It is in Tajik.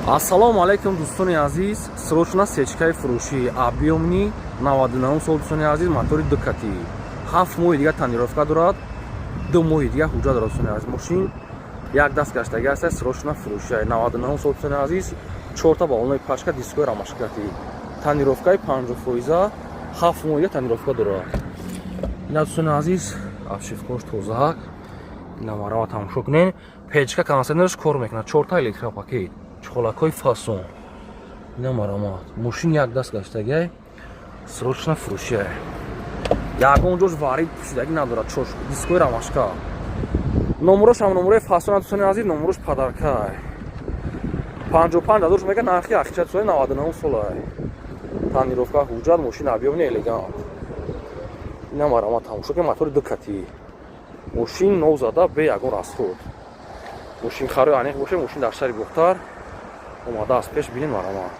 Ассалому алайкум дӯстони азиз, срочна сечкаи фурӯшӣ объёмни 99 сол дӯстони азиз, мотори Дукати 7 моҳи дига танировка дорад, 2 моҳи дига ҳуҷҷат дорад дӯстони азиз. Мошин як даст гаштаги аст, срочна фурӯшӣ 99 сол дӯстони азиз, 4 та балонои пашка, дискои рамашкати, танировкаи 50%, 7 моҳи дига танировка дорад. Ина дӯстони азиз, абшифкош тозаак, ина марава тамошо кунен, печка кондитсионерш кор мекунад, 4 та электропакет, чоҳлакҳои фасон. Ина марамат. Мошин як даст гаштаги, срочна фурӯшӣ. Ягон ҷош варид пӯшидаги надорад, чош дискои рамашка. Номерош ҳам номерои фасон дӯстони азиз, номерош падаркай. 55 дадорш мега нархи ахча дӯстони 99 солай. Танировка ҳуҷҷат, мошин объёмни элегант. Ина марамат тамошо кунед, мотори Дукати. Мошин нов зада бе ягон расход. Мошин харои аниқ боше, мошин дар шаҳри Бухтар омадааст пеш, бинед марамат.